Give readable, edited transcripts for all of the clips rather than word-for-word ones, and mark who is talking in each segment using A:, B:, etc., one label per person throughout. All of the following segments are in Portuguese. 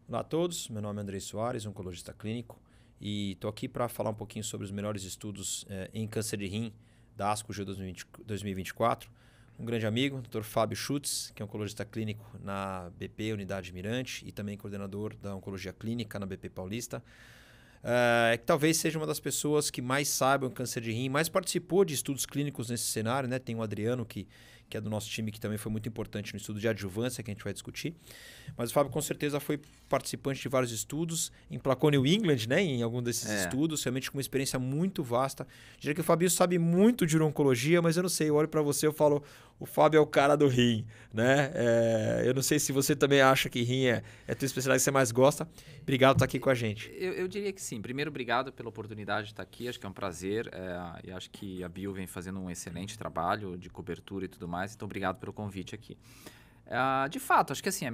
A: Olá a todos, meu nome é Andrei Soares, oncologista clínico, e estou aqui para falar um pouquinho sobre os melhores estudos em câncer de rim da ASCO GU 2024. Um grande amigo, Dr. Fábio Schutz, que é oncologista clínico na BP Unidade Mirante e também coordenador da oncologia clínica na BP Paulista. Que talvez seja uma das pessoas que mais saibam câncer de rim, mais participou de estudos clínicos nesse cenário, né? Tem o Adriano, que é do nosso time, que também foi muito importante no estudo de adjuvância, que a gente vai discutir. Mas o Fábio, com certeza, foi participante de vários estudos, emplacou New England, né? Em algum desses estudos, realmente com uma experiência muito vasta. Diria que o Fábio sabe muito de urologia, mas eu não sei, eu olho para você e falo, o Fábio é o cara do rim, né? Eu não sei se você também acha que rim é a tua especialidade que você mais gosta. Obrigado por estar aqui com a gente.
B: Eu diria que sim. Primeiro, obrigado pela oportunidade de estar aqui. Acho que é um prazer. E acho que a Bio vem fazendo um excelente trabalho de cobertura e tudo mais. Então, obrigado pelo convite aqui. De fato, acho que assim,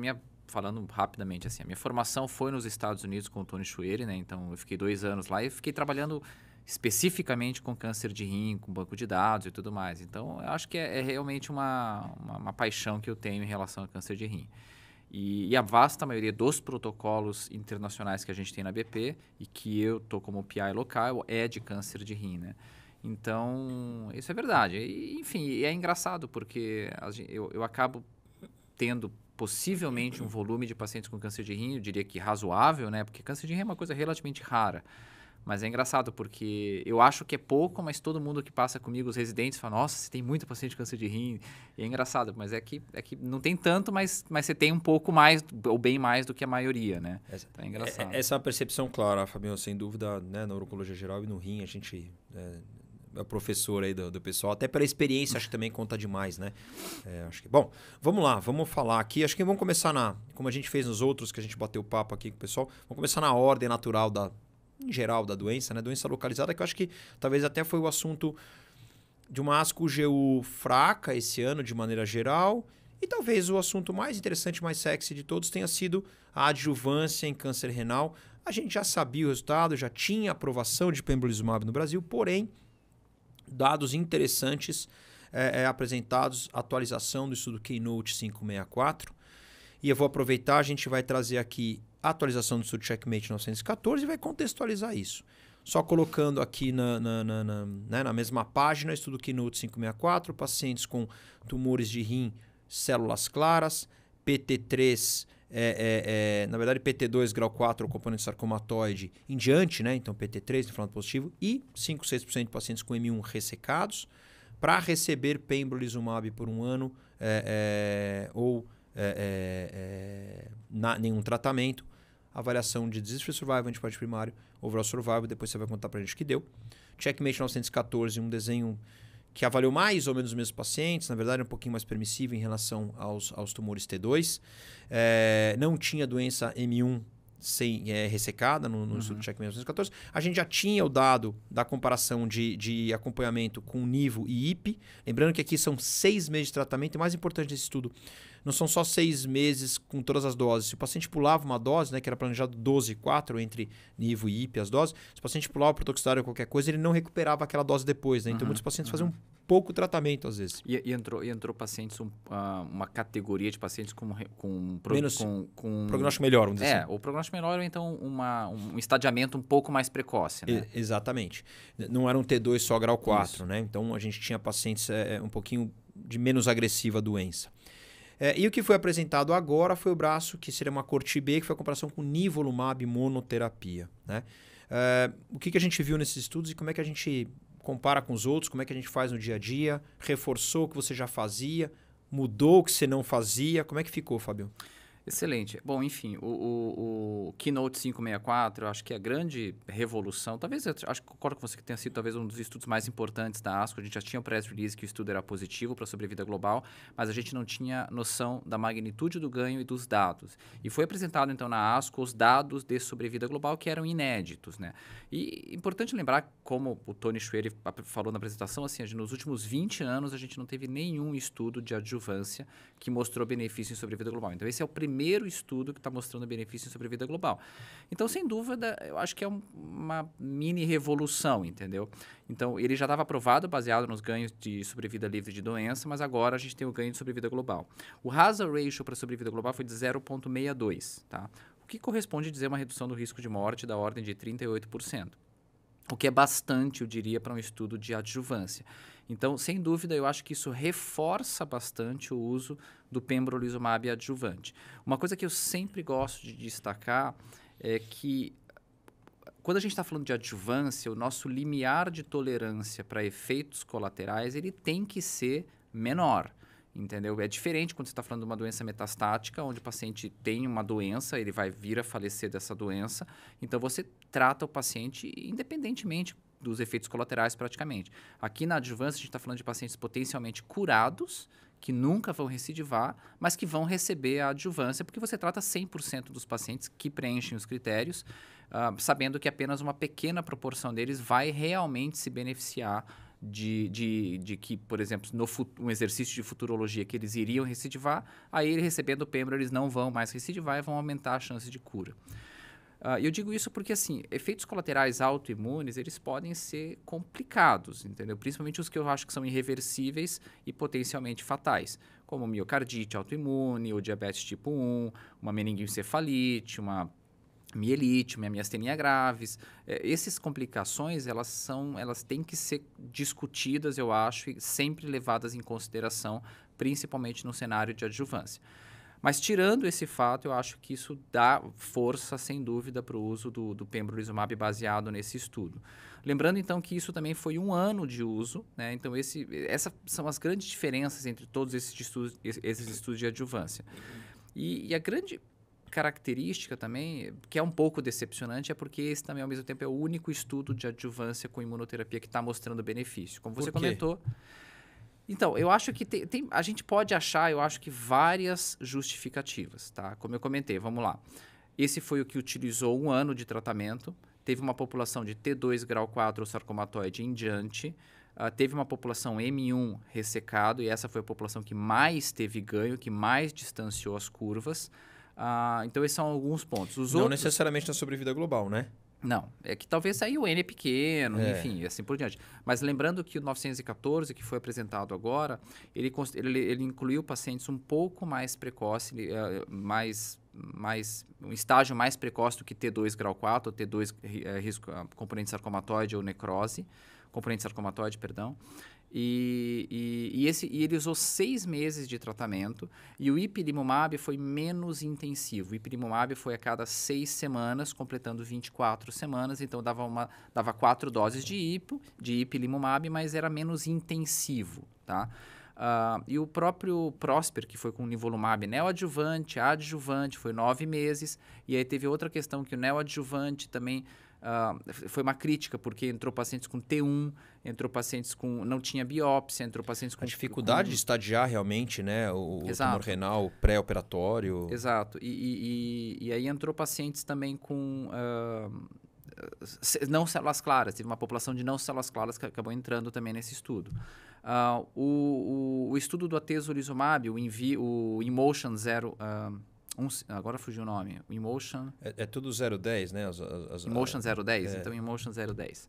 B: falando rapidamente, assim, a minha formação foi nos Estados Unidos com o Tony Schwery, né? Então, eu fiquei 2 anos lá e fiquei trabalhando especificamente com câncer de rim, com banco de dados e tudo mais. Então, eu acho que é realmente uma paixão que eu tenho em relação ao câncer de rim. E a vasta maioria dos protocolos internacionais que a gente tem na BP e que eu estou como PI local é de câncer de rim, né? Então, isso é verdade. E, enfim, é engraçado porque eu acabo tendo possivelmente um volume de pacientes com câncer de rim, eu diria que razoável, né? Porque câncer de rim é uma coisa relativamente rara. Mas é engraçado porque eu acho que é pouco, mas todo mundo que passa comigo, os residentes, fala, nossa, você tem muito paciente com câncer de rim. E é engraçado, mas é que não tem tanto, mas você tem um pouco mais, ou bem mais do que a maioria, né? Então é engraçado.
A: Essa é uma percepção clara, Fabinho, sem dúvida, né? Na urologia geral e no rim, a gente é o professor aí do pessoal, até pela experiência, acho que também conta demais, né? Acho que, bom, vamos lá, vamos falar aqui. Acho que vamos começar como a gente fez nos outros, que a gente bateu papo aqui com o pessoal, vamos começar na ordem natural em geral da doença, né? Doença localizada, que eu acho que talvez até foi o assunto de uma ASCO GU fraca esse ano, de maneira geral, e talvez o assunto mais interessante, mais sexy de todos tenha sido a adjuvância em câncer renal. A gente já sabia o resultado, já tinha aprovação de pembrolizumab no Brasil, porém, dados interessantes apresentados, atualização do estudo Keynote 564, e eu vou aproveitar, a gente vai trazer aqui a atualização do estudo Checkmate 914 e vai contextualizar isso. Só colocando aqui na mesma página, estudo Keynote 564, pacientes com tumores de rim, células claras, PT3, na verdade PT2 grau 4, o componente sarcomatoide em diante, né? Então PT3, inflamatório positivo, e 5-6% de pacientes com M1 ressecados, para receber pembrolizumab por 1 ano ou nenhum tratamento. Avaliação de disease-free survival, antipático primário, overall survival, depois você vai contar pra gente o que deu. Checkmate 914, um desenho que avaliou mais ou menos os mesmos pacientes, na verdade um pouquinho mais permissivo em relação aos tumores T2. Não tinha doença M1 ressecada no estudo Checkmate 914. A gente já tinha o dado da comparação de acompanhamento com NIVO e IP. Lembrando que aqui são 6 meses de tratamento. E mais importante desse estudo, não são só 6 meses com todas as doses. Se o paciente pulava uma dose, né, que era planejado 12/4 entre NIVO e IP as doses, se o paciente pulava por toxicidade ou qualquer coisa, ele não recuperava aquela dose depois. Né? Então muitos pacientes faziam pouco tratamento às vezes.
B: E entrou pacientes, uma categoria de pacientes com
A: prognóstico melhor, vamos dizer assim.
B: O prognóstico melhor ou então um estadiamento um pouco mais precoce, né?
A: Exatamente. Não era um T2 só grau 4, né? Então a gente tinha pacientes um pouquinho de menos agressiva doença. E o que foi apresentado agora foi o braço, que seria uma corte B, que foi a comparação com nivolumab monoterapia. Né? O que a gente viu nesses estudos e como é que a gente compara com os outros, como é que a gente faz no dia a dia, reforçou o que você já fazia, mudou o que você não fazia, como é que ficou, Fábio?
B: Excelente. Bom, enfim, o Keynote 564, eu acho que é a grande revolução, talvez, acho que concordo com você que tenha sido talvez um dos estudos mais importantes da ASCO. A gente já tinha o press release que o estudo era positivo para a sobrevida global, mas a gente não tinha noção da magnitude do ganho e dos dados. E foi apresentado, então, na ASCO os dados de sobrevida global que eram inéditos, né? E importante lembrar, como o Tony Schwery falou na apresentação, assim, nos últimos 20 anos a gente não teve nenhum estudo de adjuvância que mostrou benefício em sobrevida global. Então, esse é o primeiro primeiro estudo que está mostrando benefício em sobrevida global. Então, sem dúvida, eu acho que é uma mini revolução, entendeu? Então, ele já estava aprovado baseado nos ganhos de sobrevida livre de doença, mas agora a gente tem o ganho de sobrevida global. O hazard ratio para sobrevida global foi de 0,62, tá? O que corresponde a dizer uma redução do risco de morte da ordem de 38%. O que é bastante, eu diria, para um estudo de adjuvância. Então, sem dúvida, eu acho que isso reforça bastante o uso do pembrolizumab adjuvante. Uma coisa que eu sempre gosto de destacar é que, quando a gente está falando de adjuvância, o nosso limiar de tolerância para efeitos colaterais ele tem que ser menor. Entendeu? É diferente quando você está falando de uma doença metastática, onde o paciente tem uma doença, ele vai vir a falecer dessa doença. Então, você trata o paciente independentemente dos efeitos colaterais, praticamente. Aqui na adjuvância, a gente está falando de pacientes potencialmente curados, que nunca vão recidivar, mas que vão receber a adjuvância, porque você trata 100% dos pacientes que preenchem os critérios, sabendo que apenas uma pequena proporção deles vai realmente se beneficiar de que, por exemplo, um exercício de futurologia que eles iriam recidivar, aí ele recebendo o pembro, eles não vão mais recidivar e vão aumentar a chance de cura. Eu digo isso porque, assim, efeitos colaterais autoimunes, eles podem ser complicados, entendeu? Principalmente os que eu acho que são irreversíveis e potencialmente fatais, como miocardite autoimune, ou diabetes tipo 1, uma meningoencefalite, uma mielite, uma miastenia graves. Essas complicações, elas têm que ser discutidas, eu acho, e sempre levadas em consideração, principalmente no cenário de adjuvância. Mas, tirando esse fato, eu acho que isso dá força, sem dúvida, para o uso do pembrolizumab baseado nesse estudo. Lembrando, então, que isso também foi 1 ano de uso, né? Então, essas são as grandes diferenças entre todos esses estudos de adjuvância. E a grande característica também, que é um pouco decepcionante, é porque esse também, ao mesmo tempo, é o único estudo de adjuvância com imunoterapia que está mostrando benefício. Como você comentou. Então, eu acho que a gente pode achar, eu acho que várias justificativas, tá? Como eu comentei, vamos lá. Esse foi o que utilizou 1 ano de tratamento, teve uma população de T2 grau 4 ou sarcomatoide em diante, teve uma população M1 ressecado, e essa foi a população que mais teve ganho, que mais distanciou as curvas. Então, esses são alguns pontos.
A: Não necessariamente na sobrevida global, né?
B: Não, é que talvez aí o N é pequeno, enfim, assim por diante. Mas lembrando que o 914, que foi apresentado agora, ele incluiu pacientes um pouco mais precoce, um estágio mais precoce do que T2 grau 4, ou T2 risco, componente sarcomatoide ou necrose, componente sarcomatoide, perdão. E ele usou 6 meses de tratamento, e o ipilimumab foi menos intensivo. O ipilimumab foi a cada 6 semanas, completando 24 semanas, então dava 4 doses de ipilimumab, mas era menos intensivo, tá? E o próprio Prosper, que foi com nivolumab neoadjuvante, adjuvante, foi 9 meses, e aí teve outra questão que o neoadjuvante também foi uma crítica, porque entrou pacientes com T1, entrou pacientes com... não tinha biópsia, entrou pacientes com...
A: A dificuldade de estadiar realmente, né? O tumor renal pré-operatório.
B: Exato. E aí entrou pacientes também com não células claras. Teve uma população de não células claras que acabou entrando também nesse estudo. O estudo do atezolizumab, o Emotion 0... agora fugiu o nome. O Emotion...
A: É tudo 010, né?
B: Emotion 010? Então, Emotion 010.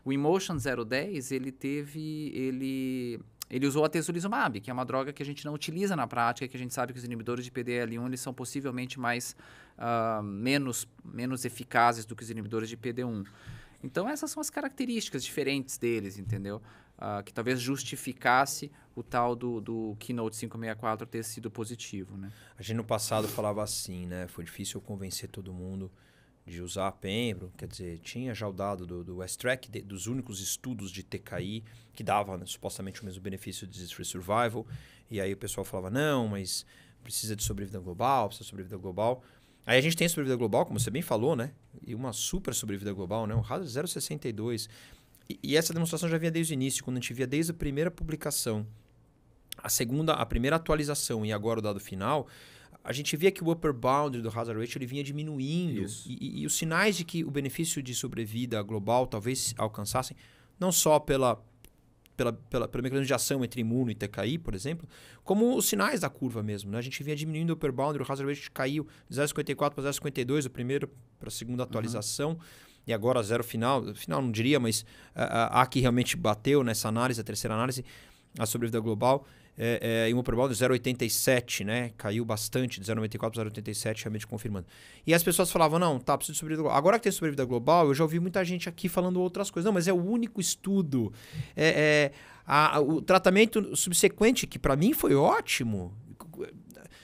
B: O Emotion 010, ele usou a atezolizumab, que é uma droga que a gente não utiliza na prática, que a gente sabe que os inibidores de PDL1 eles são possivelmente menos eficazes do que os inibidores de PD1. Então, essas são as características diferentes deles, entendeu? Que talvez justificasse o tal do Keynote 564 ter sido positivo, né?
A: A gente no passado falava assim, né? Foi difícil convencer todo mundo de usar a pembro, quer dizer, tinha já o dado do West-Track, dos únicos estudos de TKI que dava, né, supostamente o mesmo benefício de disease-free survival, e aí o pessoal falava, não, mas precisa de sobrevida global, precisa de sobrevida global. Aí a gente tem a sobrevida global, como você bem falou, né? E uma super sobrevida global, né? Um hazard 0,62. E essa demonstração já vinha desde o início, quando a gente via desde a primeira publicação, a primeira atualização e agora o dado final, a gente via que o upper boundary do hazard ratio ele vinha diminuindo. E os sinais de que o benefício de sobrevida global talvez alcançassem, não só pela pelo mecanismo de ação entre imuno e TKI, por exemplo, como os sinais da curva mesmo. Né? A gente vinha diminuindo o upper boundary, o hazard ratio caiu de 0,54 para 0,52, o primeiro para a segunda atualização, e agora zero final não diria, mas a que realmente bateu nessa análise, a terceira análise, a sobrevida global, e um upper boundary de 0,87, né? Caiu bastante, de 0,94 para 0,87, realmente confirmando. E as pessoas falavam, não, tá, preciso de sobrevida global. Agora que tem sobrevida global, eu já ouvi muita gente aqui falando outras coisas. Não, mas é o único estudo. O tratamento subsequente, que para mim foi ótimo.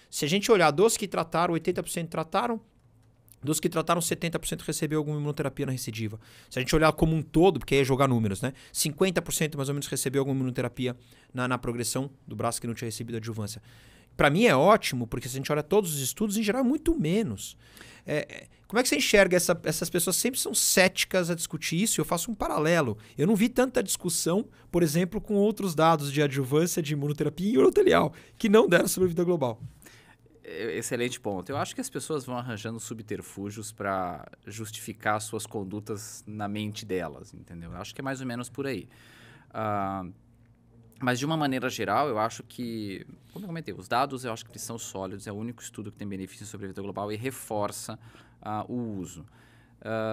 A: Se a gente olhar dos que trataram, 80% trataram, dos que trataram, 70% recebeu alguma imunoterapia na recidiva. Se a gente olhar como um todo, porque aí é jogar números, né? 50% mais ou menos recebeu alguma imunoterapia na progressão do braço que não tinha recebido adjuvância. Para mim é ótimo, porque se a gente olha todos os estudos, em geral é muito menos. Como é que você enxerga? Essas pessoas sempre são céticas a discutir isso. Eu faço um paralelo. Eu não vi tanta discussão, por exemplo, com outros dados de adjuvância de imunoterapia em urotelial, que não deram sobrevida global.
B: Excelente ponto. Eu acho que as pessoas vão arranjando subterfúgios para justificar suas condutas na mente delas, entendeu? Eu acho que é mais ou menos por aí. Mas de uma maneira geral, eu acho que, como eu comentei, os dados eu acho que eles são sólidos, é o único estudo que tem benefício sobre a sobrevida global e reforça o uso.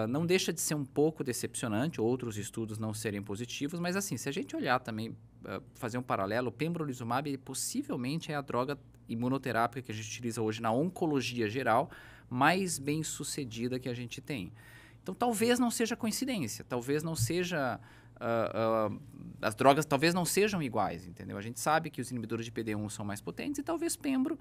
B: Não deixa de ser um pouco decepcionante outros estudos não serem positivos, mas assim, se a gente olhar também, fazer um paralelo, o pembrolizumab possivelmente é a droga imunoterápica que a gente utiliza hoje na oncologia geral, mais bem sucedida que a gente tem. Então, talvez não seja coincidência, talvez não seja... as drogas talvez não sejam iguais, entendeu? A gente sabe que os inibidores de PD-1 são mais potentes e talvez pembro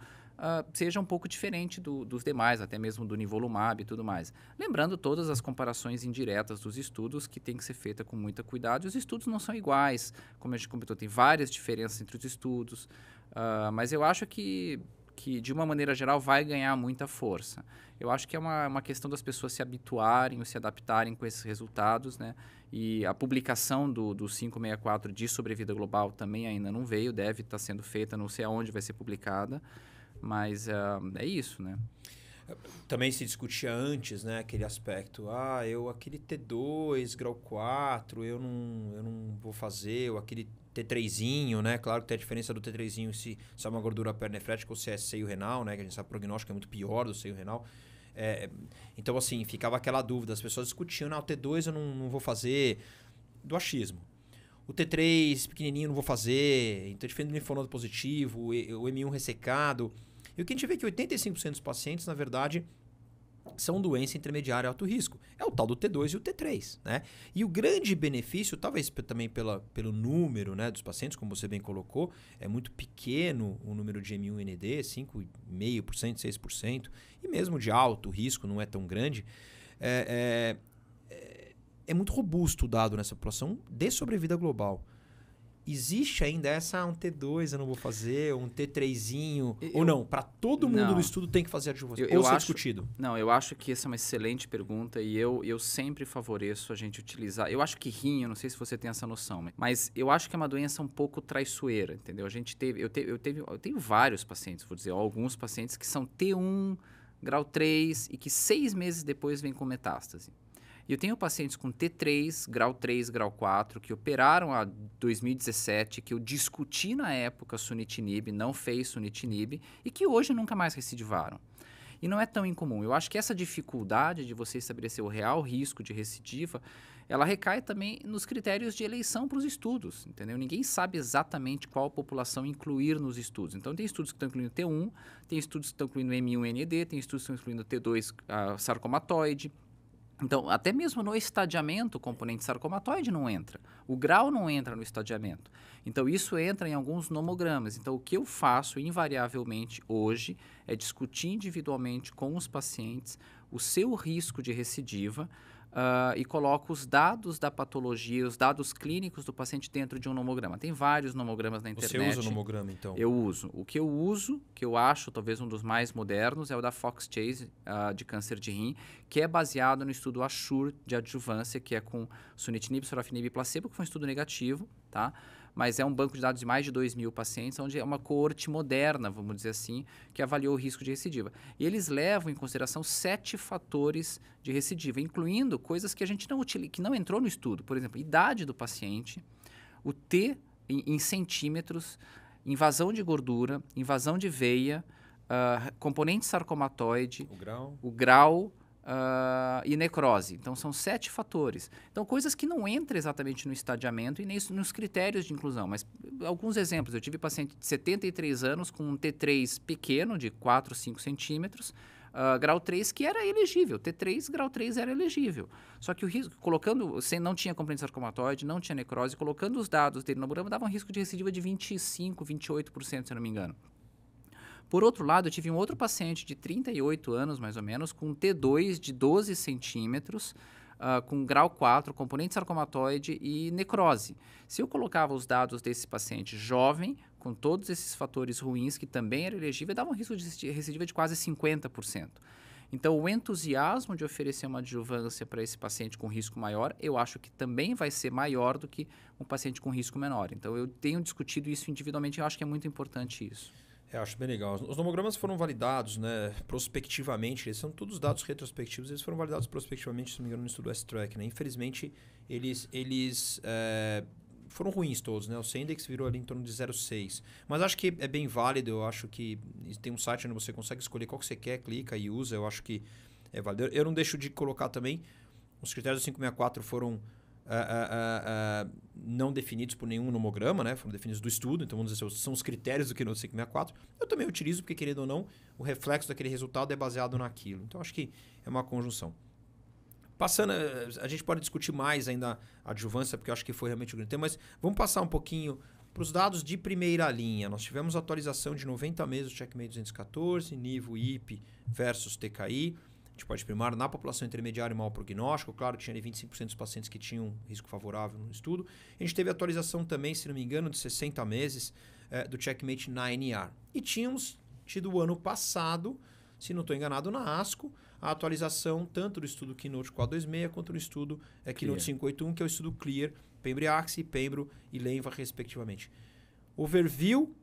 B: seja um pouco diferente dos demais, até mesmo do nivolumab e tudo mais. Lembrando todas as comparações indiretas dos estudos que tem que ser feita com muito cuidado. E os estudos não são iguais, como a gente comentou, tem várias diferenças entre os estudos, mas eu acho que de uma maneira geral vai ganhar muita força. Eu acho que é uma questão das pessoas se habituarem ou se adaptarem com esses resultados, né? E a publicação do 564 de sobrevida global também ainda não veio, deve estar sendo feita, não sei aonde vai ser publicada, mas é isso, né?
A: Também se discutia antes, né, aquele aspecto, aquele T2, grau 4, eu não vou fazer, ou aquele T3zinho, né, claro que tem a diferença do T3zinho se é uma gordura pernefrética ou se é seio renal, né, que a gente sabe que o prognóstico é muito pior do seio renal. Então, assim, ficava aquela dúvida, as pessoas discutiam, o T2 eu não vou fazer, do achismo. O T3 pequenininho não vou fazer, então diferente do linfonodo positivo, o M1 ressecado. E o que a gente vê é que 85% dos pacientes, na verdade, são doença intermediária alto risco. É o tal do T2 e o T3, né? E o grande benefício, talvez também pelo número, né, dos pacientes, como você bem colocou, é muito pequeno o número de M1-ND, 5,5%, 6%, e mesmo de alto risco, não é tão grande. É muito robusto o dado nessa população de sobrevida global. Existe ainda um T2 eu não vou fazer, um T3zinho, ou não? Para todo mundo no estudo tem que fazer adjuvância, ou ser discutido?
B: Não, eu acho que essa é uma excelente pergunta e eu sempre favoreço a gente utilizar. Eu acho que rim, eu não sei se você tem essa noção, mas eu acho que é uma doença um pouco traiçoeira, entendeu? Eu tenho vários pacientes, vou dizer, alguns pacientes que são T1, grau 3 e que 6 meses depois vêm com metástase. E eu tenho pacientes com T3, grau 4, que operaram em 2017, que eu discuti na época sunitinib, não fez sunitinib, e que hoje nunca mais recidivaram. E não é tão incomum. Eu acho que essa dificuldade de você estabelecer o real risco de recidiva, ela recai também nos critérios de eleição para os estudos, entendeu? Ninguém sabe exatamente qual população incluir nos estudos. Então, tem estudos que estão incluindo T1, tem estudos que estão incluindo M1-ND, tem estudos que estão incluindo T2 sarcomatoide. Então, até mesmo no estadiamento, o componente sarcomatoide não entra. O grau não entra no estadiamento. Então, isso entra em alguns nomogramas. Então, o que eu faço, invariavelmente, hoje, é discutir individualmente com os pacientes o seu risco de recidiva e coloco os dados da patologia, os dados clínicos do paciente dentro de um nomograma. Tem vários nomogramas na internet.
A: Você usa o nomograma, então?
B: Eu uso. O que eu uso, que eu acho talvez um dos mais modernos, é o da Fox Chase, de câncer de rim, que é baseado no estudo ASSURE de adjuvância, que é com sunitinib, sorafenib e placebo, que foi um estudo negativo, tá? Mas é um banco de dados de mais de 2.000 pacientes, onde é uma coorte moderna, vamos dizer assim, que avaliou o risco de recidiva. E eles levam em consideração 7 fatores de recidiva, incluindo coisas que a gente não utiliza, que não entrou no estudo. Por exemplo, idade do paciente, o T em centímetros, invasão de gordura, invasão de veia, componente sarcomatoide, o grau e necrose. Então, são 7 fatores. Então, coisas que não entram exatamente no estadiamento e nem nos critérios de inclusão. Mas, alguns exemplos. Eu tive paciente de 73 anos com um T3 pequeno, de 4, 5 centímetros, grau 3, que era elegível. T3, grau 3 era elegível. Só que o risco, não tinha componente sarcomatoide, não tinha necrose, colocando os dados dele no burama, dava um risco de recidiva de 25, 28%, se eu não me engano. Por outro lado, eu tive um outro paciente de 38 anos, mais ou menos, com T2 de 12 centímetros, com grau 4, componente sarcomatoide e necrose. Se eu colocava os dados desse paciente jovem, com todos esses fatores ruins, que também era elegível, dava um risco de recidiva de quase 50%. Então, o entusiasmo de oferecer uma adjuvância para esse paciente com risco maior, eu acho que também vai ser maior do que um paciente com risco menor. Então, eu tenho discutido isso individualmente e eu acho que é muito importante isso.
A: Eu acho bem legal. Os nomogramas foram validados, né, prospectivamente, eles são todos dados retrospectivos, eles foram validados prospectivamente, se não me engano, no estudo S-Track. Né? Infelizmente, eles foram ruins todos, né? O C-Index virou ali em torno de 0,6. Mas acho que é bem válido, eu acho que tem um site onde você consegue escolher qual que você quer, clica e usa, eu acho que é válido. Eu não deixo de colocar também, os critérios do 564 foram não definidos por nenhum nomograma, né? Foram definidos do estudo, então vamos dizer, são os critérios do Keynote 564. Eu também utilizo, porque querendo ou não, o reflexo daquele resultado é baseado naquilo. Então acho que é uma conjunção. Passando, a gente pode discutir mais ainda a adjuvância, porque eu acho que foi realmente o grande tema, mas vamos passar um pouquinho para os dados de primeira linha. Nós tivemos atualização de 90 meses do Checkmate 214, nível IP versus TKI. A gente pode primar na população intermediária e mau prognóstico. Claro, tinha ali 25% dos pacientes que tinham risco favorável no estudo. A gente teve atualização também, se não me engano, de 60 meses do Checkmate 9ER. E tínhamos tido o ano passado, se não estou enganado, na ASCO, a atualização tanto do estudo Keynote 426 quanto do estudo Keynote 581, que é o estudo CLEAR, Pembro-Axi, Pembro e Lenva, respectivamente. Overview,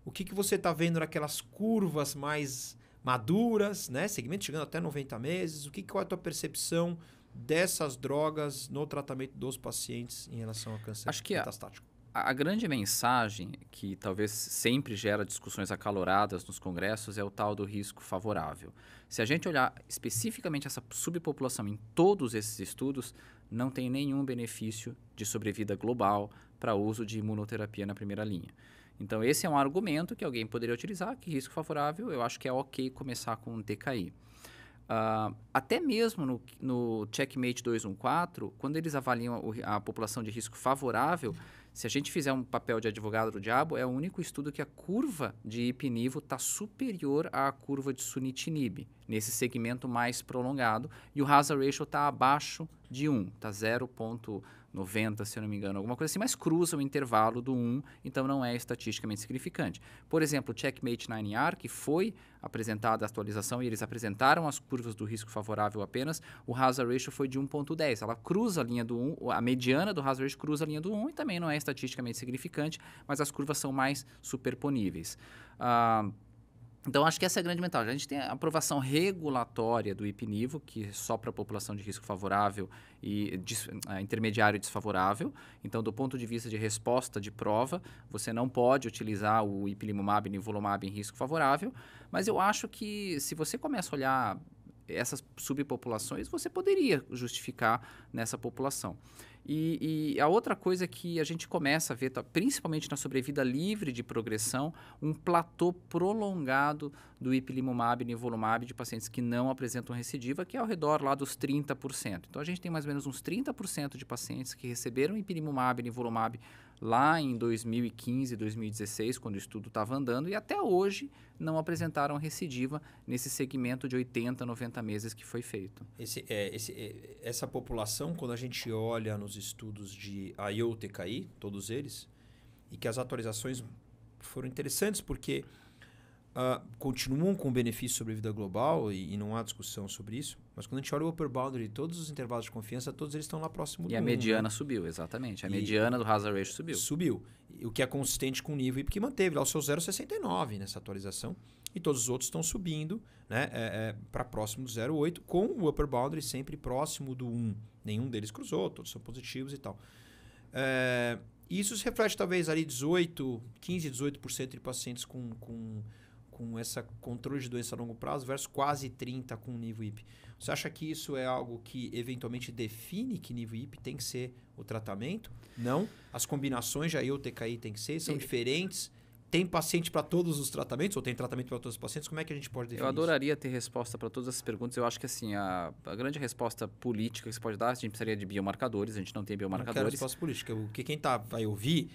A: o que você está vendo naquelas curvas mais maduras, né? Segmento chegando até 90 meses. Qual é a tua percepção dessas drogas no tratamento dos pacientes em relação ao câncer metastático?
B: A grande mensagem, que talvez sempre gera discussões acaloradas nos congressos, é o tal do risco favorável. Se a gente olhar especificamente essa subpopulação em todos esses estudos, não tem nenhum benefício de sobrevida global para uso de imunoterapia na primeira linha. Então, esse é um argumento que alguém poderia utilizar, que risco favorável, eu acho que é ok começar com um TKI. Até mesmo no Checkmate 214, quando eles avaliam a população de risco favorável, se a gente fizer um papel de advogado do diabo, é o único estudo que a curva de ipinivo está superior à curva de sunitinib, nesse segmento mais prolongado, e o hazard ratio está abaixo de 1, está 0,90, se eu não me engano, alguma coisa assim, mas cruza o intervalo do 1, então não é estatisticamente significante. Por exemplo, o Checkmate 9ER, que foi apresentada a atualização e eles apresentaram as curvas do risco favorável apenas, o hazard ratio foi de 1,10. Ela cruza a linha do 1, a mediana do hazard ratio cruza a linha do 1 e também não é estatisticamente significante, mas as curvas são mais superponíveis. Então, acho que essa é a grande vantagem. A gente tem a aprovação regulatória do ipinivo, que é só para a população de risco favorável e intermediário e desfavorável. Então, do ponto de vista de resposta de prova, você não pode utilizar o ipilimumab e nivolumab em risco favorável. Mas eu acho que se você começa a olhar essas subpopulações, você poderia justificar nessa população. E a outra coisa que a gente começa a ver, principalmente na sobrevida livre de progressão, um platô prolongado do ipilimumab e nivolumab de pacientes que não apresentam recidiva, que é ao redor lá dos 30%. Então, a gente tem mais ou menos uns 30% de pacientes que receberam ipilimumab e nivolumab lá em 2015, 2016, quando o estudo estava andando, e até hoje não apresentaram recidiva nesse segmento de 80, 90 meses que foi feito.
A: Essa população, quando a gente olha nos estudos de IO-TKI, todos eles, e que as atualizações foram interessantes porque continuam com benefício sobre a vida global e não há discussão sobre isso, mas quando a gente olha o upper boundary, todos os intervalos de confiança, todos eles estão lá próximo do 1.
B: E a mediana subiu, exatamente. A mediana do hazard ratio subiu.
A: Subiu. O que é consistente com o nível que manteve lá o seu 0,69 nessa atualização. E todos os outros estão subindo, né, para próximo do 0,8, com o upper boundary sempre próximo do 1. Nenhum deles cruzou, todos são positivos e tal. E isso se reflete talvez ali 15, 18% de pacientes com esse controle de doença a longo prazo versus quase 30% com nível IP. Você acha que isso é algo que eventualmente define que nível IP tem que ser o tratamento? Não? As combinações de AIO TKI tem que ser? São diferentes? Tem paciente para todos os tratamentos ou tem tratamento para todos os pacientes? Como é que a gente pode definir
B: Eu adoraria ter resposta para todas essas perguntas. Eu acho que assim, a grande resposta política que você pode dar, a gente precisaria de biomarcadores, a gente não tem biomarcadores.
A: Não quero resposta política. Porque quem vai ouvir,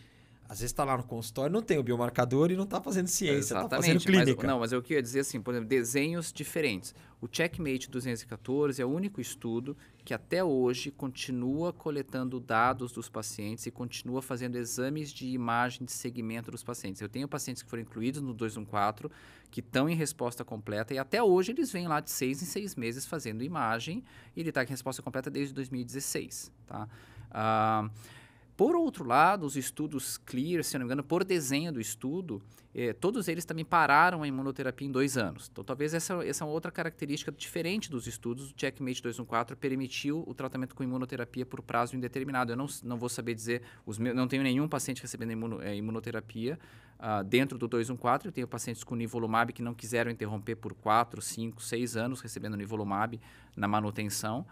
A: às vezes está lá no consultório, não tem o biomarcador e não está fazendo ciência, está fazendo clínica.
B: Mas eu queria dizer assim, por exemplo, desenhos diferentes. O Checkmate 214 é o único estudo que até hoje continua coletando dados dos pacientes e continua fazendo exames de imagem de segmento dos pacientes. Eu tenho pacientes que foram incluídos no 214, que estão em resposta completa e até hoje eles vêm lá de 6 em 6 meses fazendo imagem e ele está em resposta completa desde 2016. Tá? Por outro lado, os estudos CLEAR, se eu não me engano, por desenho do estudo, todos eles também pararam a imunoterapia em 2 anos. Então, talvez essa é uma outra característica diferente dos estudos. O Checkmate 214 permitiu o tratamento com imunoterapia por prazo indeterminado. Eu não vou saber dizer, não tenho nenhum paciente recebendo imunoterapia dentro do 214. Eu tenho pacientes com nivolumab que não quiseram interromper por 4, 5, 6 anos recebendo nivolumab na manutenção.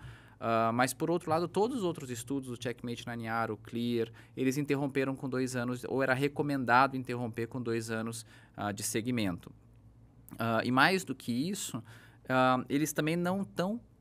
B: Mas, por outro lado, todos os outros estudos, o Checkmate 9ER, o CLEAR, eles interromperam com 2 anos, ou era recomendado interromper com 2 anos de segmento. E mais do que isso, eles também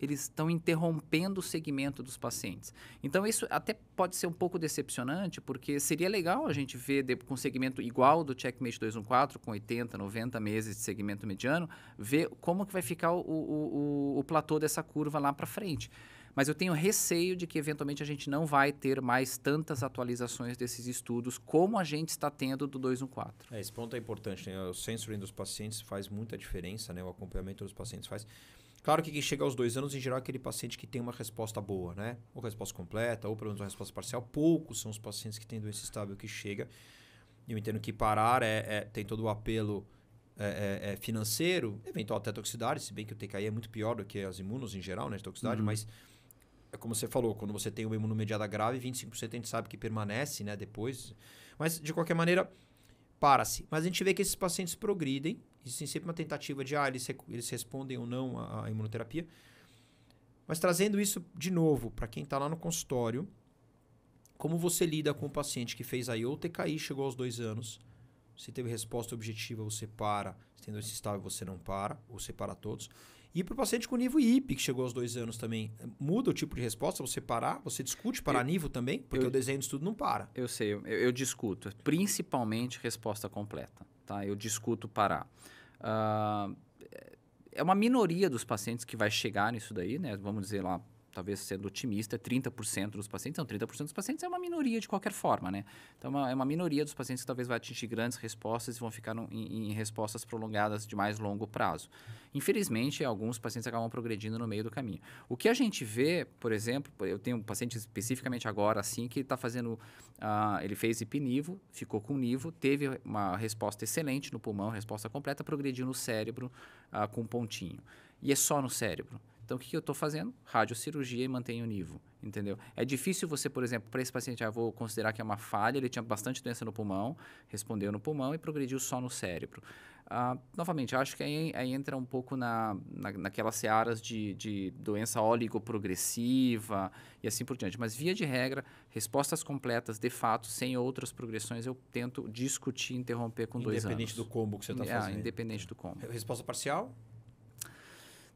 B: eles estão interrompendo o segmento dos pacientes. Então, isso até pode ser um pouco decepcionante, porque seria legal a gente ver com segmento igual do Checkmate 214, com 80, 90 meses de segmento mediano, ver como que vai ficar o platô dessa curva lá para frente. Mas eu tenho receio de que, eventualmente, a gente não vai ter mais tantas atualizações desses estudos como a gente está tendo do 214.
A: Esse ponto é importante, né? O censoring dos pacientes faz muita diferença, né? O acompanhamento dos pacientes faz. Claro que quem chega aos 2 anos, em geral, é aquele paciente que tem uma resposta boa, né? Ou resposta completa, ou pelo menos uma resposta parcial. Poucos são os pacientes que têm doença estável que chega. Eu entendo que parar tem todo o apelo financeiro, eventual até toxicidade, se bem que o TKI é muito pior do que as imunos em geral, né? De toxicidade, mas... Como você falou, quando você tem uma imunomediada grave, 25% a gente sabe que permanece, né, depois. Mas, de qualquer maneira, para-se. Mas a gente vê que esses pacientes progridem. Existe sempre uma tentativa de, eles respondem ou não à imunoterapia. Mas trazendo isso de novo para quem está lá no consultório, como você lida com o paciente que fez aí ou TKI, chegou aos 2 anos, se teve resposta objetiva, você para. Se tem doença estável, você não para, ou você para todos. E para o paciente com nível IP, que chegou aos 2 anos também, muda o tipo de resposta? Você parar? Você discute parar nível também? Porque o desenho de estudo não para.
B: Eu sei, eu discuto. Principalmente resposta completa. Tá? Eu discuto parar. É uma minoria dos pacientes que vai chegar nisso daí, né? Vamos dizer lá, talvez sendo otimista, 30% dos pacientes. Não, 30% dos pacientes é uma minoria de qualquer forma, né? Então, é uma minoria dos pacientes que talvez vai atingir grandes respostas e vão ficar em respostas prolongadas de mais longo prazo. Infelizmente, alguns pacientes acabam progredindo no meio do caminho. O que a gente vê, por exemplo, eu tenho um paciente especificamente agora, assim, que está fazendo... ele fez ipinivo, ficou com nivo, teve uma resposta excelente no pulmão, resposta completa, progrediu no cérebro com um pontinho. E é só no cérebro. Então, o que eu estou fazendo? Radiocirurgia e mantenho o nivo, entendeu? É difícil você, por exemplo, para esse paciente, eu vou considerar que é uma falha, ele tinha bastante doença no pulmão, respondeu no pulmão e progrediu só no cérebro. Novamente, eu acho que aí entra um pouco naquelas searas de doença oligoprogressiva e assim por diante. Mas, via de regra, respostas completas, de fato, sem outras progressões, eu tento discutir, interromper com 2 anos.
A: Independente do combo que você está fazendo.
B: Independente do combo.
A: Resposta parcial?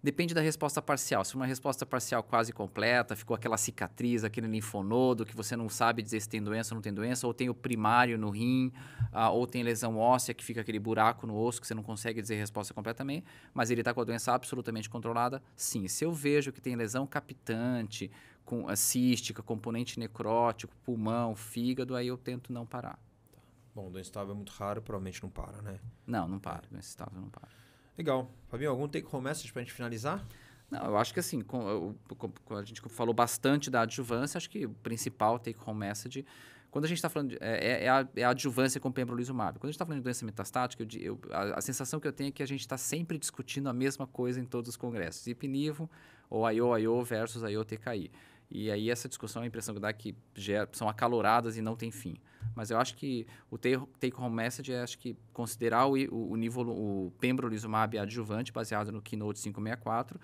B: Depende da resposta parcial. Se uma resposta parcial quase completa, ficou aquela cicatriz, aquele linfonodo que você não sabe dizer se tem doença ou não tem doença, ou tem o primário no rim, ou tem lesão óssea que fica aquele buraco no osso que você não consegue dizer a resposta completa também, mas ele está com a doença absolutamente controlada, sim. Se eu vejo que tem lesão capitante, com cística, componente necrótico, pulmão, fígado, aí eu tento não parar.
A: Bom, doença estável é muito raro, provavelmente não para, né?
B: Não para. Doença estável não para.
A: Legal. Fabinho, algum take-home message para a gente finalizar?
B: Não, eu acho que assim, a gente falou bastante da adjuvância, acho que o principal take-home message, quando a gente está falando, é a adjuvância com pembrolizumab. Quando a gente está falando de doença metastática, a sensação que eu tenho é que a gente está sempre discutindo a mesma coisa em todos os congressos. Ipinivo ou IO versus IO-TKI. E aí essa discussão, a impressão que dá é que são acaloradas e não tem fim. Mas eu acho que o take-home message é, acho que, considerar o pembrolizumab adjuvante, baseado no Keynote 564,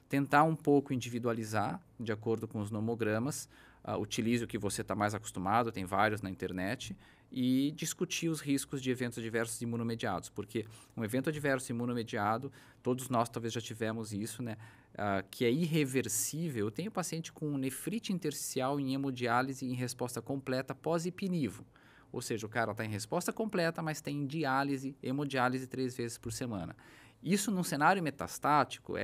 B: tentar um pouco individualizar, de acordo com os nomogramas, utilize o que você está mais acostumado, tem vários na internet, e discutir os riscos de eventos adversos imunomediados, porque um evento adverso imunomediado, todos nós talvez já tivemos isso, né? Que é irreversível. Eu tenho paciente com nefrite intersticial em hemodiálise em resposta completa pós-ipinivo. Ou seja, o cara está em resposta completa, mas tem diálise, hemodiálise 3 vezes por semana. Isso num cenário metastático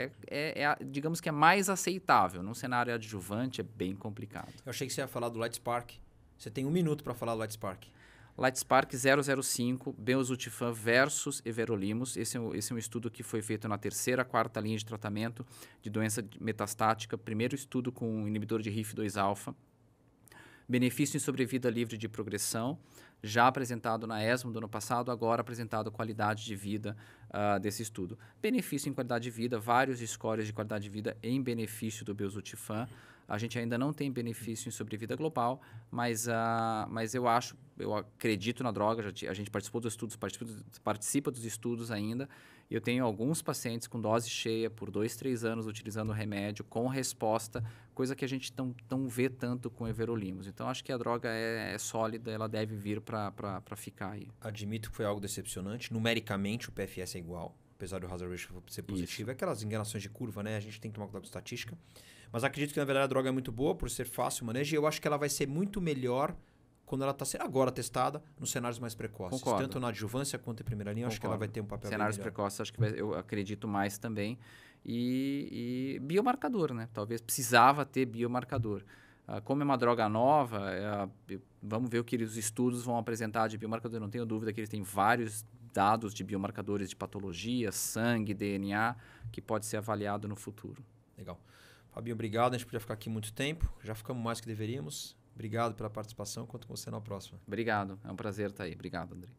B: digamos que é mais aceitável. Num cenário adjuvante é bem complicado.
A: Eu achei que você ia falar do LightSpark. Você tem 1 minuto para falar do LightSpark.
B: LightSpark 005, Belzutifan versus everolimus. Esse é um estudo que foi feito na 3ª, 4ª linha de tratamento de doença metastática. Primeiro estudo com inibidor de HIF-2α. Benefício em sobrevida livre de progressão, já apresentado na ESMO do ano passado, agora apresentado qualidade de vida desse estudo. Benefício em qualidade de vida, vários scores de qualidade de vida em benefício do Belzutifan. A gente ainda não tem benefício em sobrevida global, mas eu acredito na droga, a gente participou dos estudos, participa dos estudos ainda. Eu tenho alguns pacientes com dose cheia por 2, 3 anos utilizando o remédio com resposta, coisa que a gente não vê tanto com everolimus. Então, acho que a droga é sólida, ela deve vir para ficar aí.
A: Admito que foi algo decepcionante. Numericamente, o PFS é igual, apesar do hazard ratio ser positivo.
B: Isso.
A: É aquelas enganações de curva, né? A gente tem que tomar cuidado com estatística. Mas acredito que, na verdade, a droga é muito boa por ser fácil o manejo. E eu acho que ela vai ser muito melhor quando ela está sendo agora testada nos cenários mais precoces.
B: Concordo.
A: Tanto na adjuvância quanto em primeira linha, eu acho que ela vai ter um papel
B: cenários
A: bem melhor.
B: precoces, acho que eu acredito mais também. E biomarcador, né? Talvez precisava ter biomarcador. Como é uma droga nova, vamos ver o que os estudos vão apresentar de biomarcador. Eu não tenho dúvida que eles têm vários dados de biomarcadores de patologia, sangue, DNA, que pode ser avaliado no futuro.
A: Legal. Fabinho, obrigado. A gente podia ficar aqui muito tempo. Já ficamos mais do que deveríamos. Obrigado pela participação. Conto com você na próxima.
B: Obrigado. É um prazer estar aí. Obrigado, André.